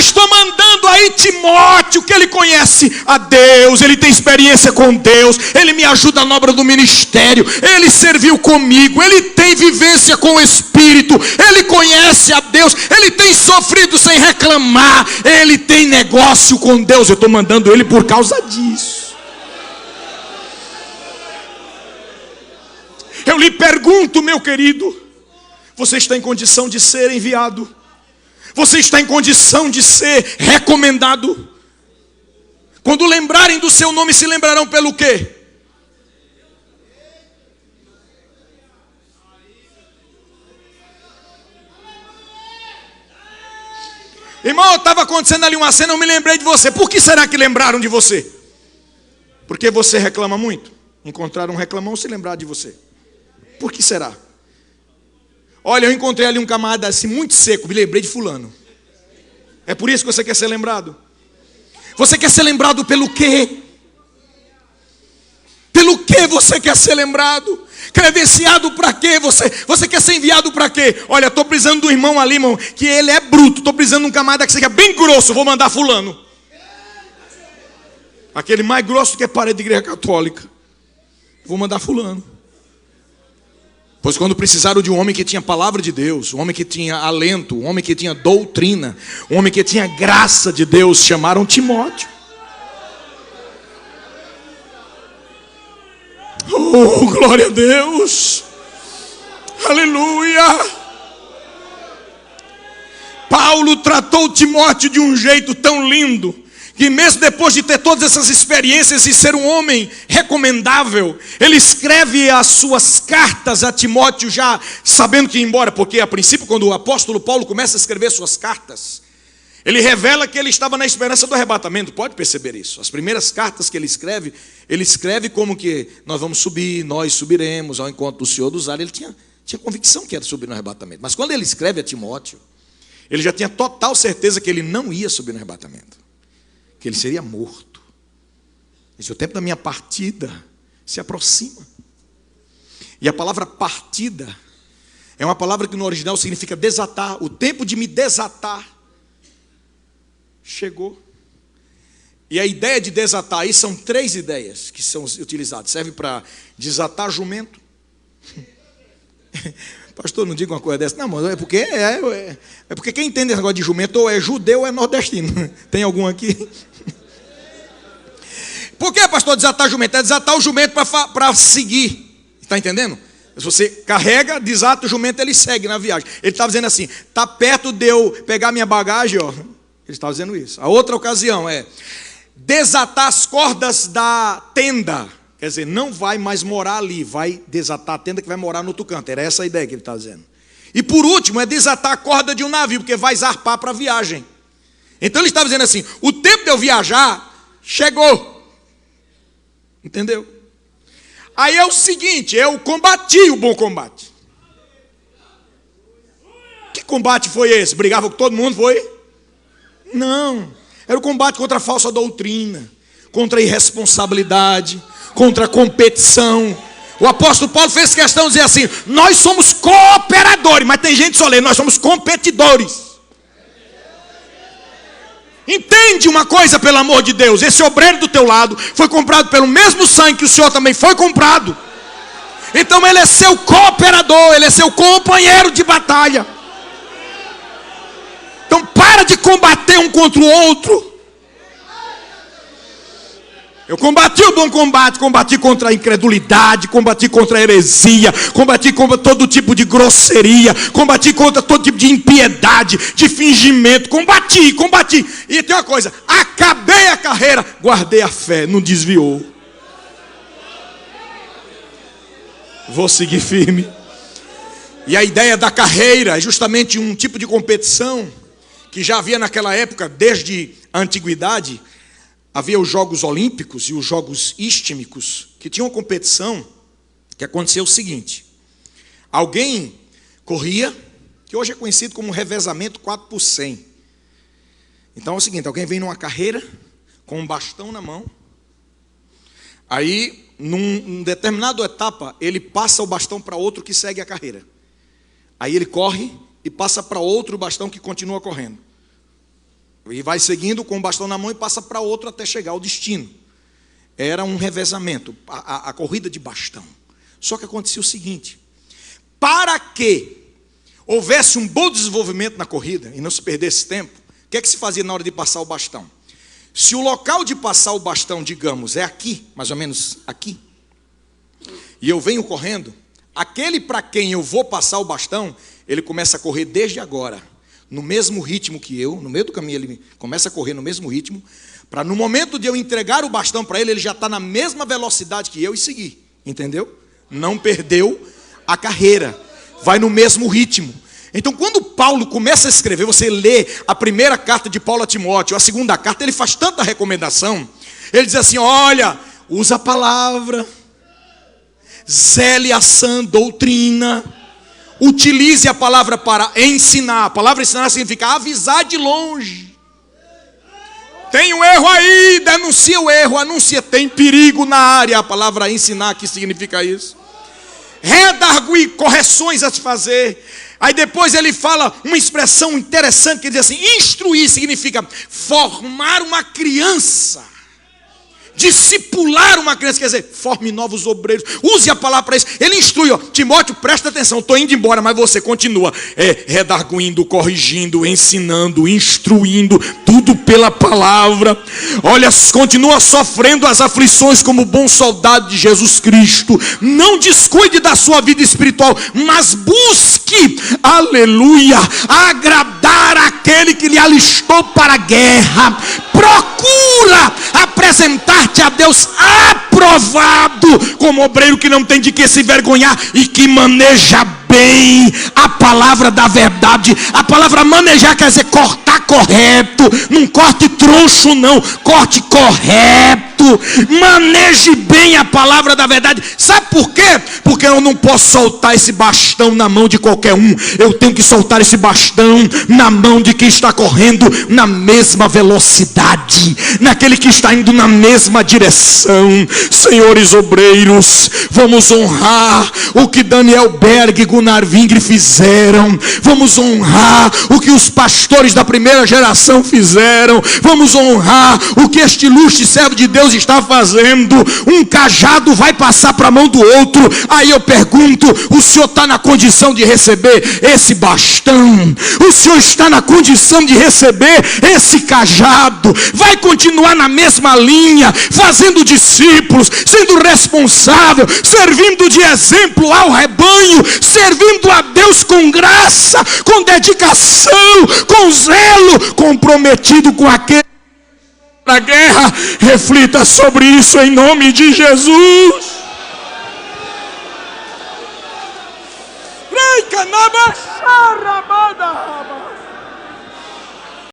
estou mandando aí Timóteo, que ele conhece a Deus, ele tem experiência com Deus, ele me ajuda na obra do ministério, ele serviu comigo, ele tem vivência com o Espírito, ele conhece a Deus, ele tem sofrido sem reclamar, ele tem negócio com Deus. Eu estou mandando ele por causa disso. Eu lhe pergunto, meu querido, você está em condição de ser enviado? Você está em condição de ser recomendado? Quando lembrarem do seu nome, se lembrarão pelo quê? Irmão, estava acontecendo ali uma cena, eu me lembrei de você. Por que será que lembraram de você? Porque você reclama muito. Encontraram um reclamão, se lembrar de você. Por que será? Olha, eu encontrei ali um camarada assim muito seco, me lembrei de fulano. É por isso que você quer ser lembrado? Você quer ser lembrado pelo quê? Pelo que você quer ser lembrado? Credenciado para quê? Você quer ser enviado para quê? Olha, estou precisando do irmão ali, irmão, que ele é bruto. Estou precisando de um camarada que seja bem grosso, vou mandar fulano. Aquele mais grosso que é parede de igreja católica. Vou mandar fulano. Pois quando precisaram de um homem que tinha palavra de Deus, um homem que tinha alento, um homem que tinha doutrina, um homem que tinha graça de Deus, chamaram Timóteo. Oh, glória a Deus! Aleluia! Paulo tratou Timóteo de um jeito tão lindo, que mesmo depois de ter todas essas experiências e ser um homem recomendável, ele escreve as suas cartas a Timóteo já sabendo que ia embora, porque a princípio quando o apóstolo Paulo começa a escrever suas cartas, ele revela que ele estava na esperança do arrebatamento. Pode perceber isso. As primeiras cartas que ele escreve como que nós vamos subir, nós subiremos ao encontro do Senhor dos ares. Ele tinha convicção que era subir no arrebatamento. Mas quando ele escreve a Timóteo, ele já tinha total certeza que ele não ia subir no arrebatamento, que ele seria morto. Esse o tempo da minha partida se aproxima. E a palavra partida é uma palavra que no original significa desatar. O tempo de me desatar chegou. E a ideia de desatar aí são 3 ideias que são utilizadas. Serve para desatar jumento. Pastor, não diga uma coisa dessa. Não, mas é porque quem entende esse negócio de jumento ou é judeu ou é nordestino. Tem algum aqui? Por que, pastor, desatar jumento? É desatar o jumento para seguir. Está entendendo? Se você carrega, desata o jumento, ele segue na viagem. Ele estava dizendo assim, está perto de eu pegar minha bagagem, ó. Ele estava dizendo isso. A outra ocasião é desatar as cordas da tenda. Quer dizer, não vai mais morar ali, vai desatar a tenda que vai morar no outro canto. Era essa a ideia que ele estava dizendo. E por último, é desatar a corda de um navio, porque vai zarpar para a viagem. Então ele estava dizendo assim, o tempo de eu viajar chegou. Entendeu? Aí é o seguinte, eu combati o bom combate. Que combate foi esse? Brigava com todo mundo, foi? Não, era o combate contra a falsa doutrina, contra a irresponsabilidade, contra a competição. O apóstolo Paulo fez questão de dizer assim, nós somos cooperadores, mas tem gente que só lê, nós somos competidores. Entende uma coisa, pelo amor de Deus, esse obreiro do teu lado foi comprado pelo mesmo sangue que o Senhor também foi comprado. Então ele é seu cooperador, ele é seu companheiro de batalha. Então para de combater um contra o outro. Eu combati o bom combate, combati contra a incredulidade, combati contra a heresia, combati contra todo tipo de grosseria, combati contra todo tipo de impiedade, de fingimento, combati. E tem uma coisa, acabei a carreira, guardei a fé, não desviou. Vou seguir firme. E a ideia da carreira é justamente um tipo de competição que já havia naquela época, desde a antiguidade. Havia os Jogos Olímpicos e os Jogos Istmicos, que tinham uma competição que acontecia o seguinte. Alguém corria, que hoje é conhecido como revezamento 4x100. Então é o seguinte, alguém vem numa carreira com um bastão na mão. Aí, num determinada etapa, ele passa o bastão para outro que segue a carreira. Aí ele corre e passa para outro bastão que continua correndo. E vai seguindo com o bastão na mão e passa para outro até chegar ao destino. Era um revezamento, a corrida de bastão. Só que acontecia o seguinte: para que houvesse um bom desenvolvimento na corrida e não se perdesse tempo, o que é que se fazia na hora de passar o bastão? Se o local de passar o bastão, digamos, é aqui, mais ou menos aqui, e eu venho correndo, aquele para quem eu vou passar o bastão, ele começa a correr desde agora, no mesmo ritmo que eu, no meio do caminho ele começa a correr no mesmo ritmo, para no momento de eu entregar o bastão para ele, ele já está na mesma velocidade que eu e seguir, entendeu? Não perdeu a carreira, vai no mesmo ritmo. Então quando Paulo começa a escrever, você lê a primeira carta de Paulo a Timóteo, a segunda carta, ele faz tanta recomendação, ele diz assim: olha, usa a palavra, zele a sã doutrina, utilize a palavra para ensinar. A palavra ensinar significa avisar de longe. Tem um erro aí, denuncia o erro, anuncia, tem perigo na área. A palavra ensinar aqui significa isso. Redarguir, correções a se fazer. Aí depois ele fala uma expressão interessante que diz assim: instruir significa formar uma criança. Discipular uma criança, quer dizer, forme novos obreiros. Use a palavra para isso. Ele instrui, ó, Timóteo, presta atenção, estou indo embora, mas você continua redarguindo, corrigindo, ensinando, instruindo, tudo pela palavra. Olha, continua sofrendo as aflições como bom soldado de Jesus Cristo. Não descuide da sua vida espiritual, mas busque, aleluia, agradar aquele que lhe alistou para a guerra. Procura apresentar-te a Deus aprovado, como obreiro que não tem de que se vergonhar e que maneja bem a palavra da verdade. A palavra manejar quer dizer cortar correto, não corte troncho não, corte correto. Maneje bem a palavra da verdade. Sabe por quê? Porque eu não posso soltar esse bastão na mão de qualquer um. Eu tenho que soltar esse bastão na mão de quem está correndo na mesma velocidade, naquele que está indo na mesma direção. Senhores obreiros, vamos honrar o que Daniel Berg e Gunnar Wingre fizeram. Vamos honrar o que os pastores da primeira geração fizeram. Vamos honrar o que este ilustre servo de Deus está fazendo. Um cajado vai passar para a mão do outro. Aí eu pergunto: o senhor está na condição de receber esse bastão? O senhor está na condição de receber esse cajado? Vai continuar na mesma linha, fazendo discípulos, sendo responsável, servindo de exemplo ao rebanho, servindo a Deus com graça, com dedicação, com zelo, comprometido com aquele na guerra. Reflita sobre isso em nome de Jesus. Rei canaba,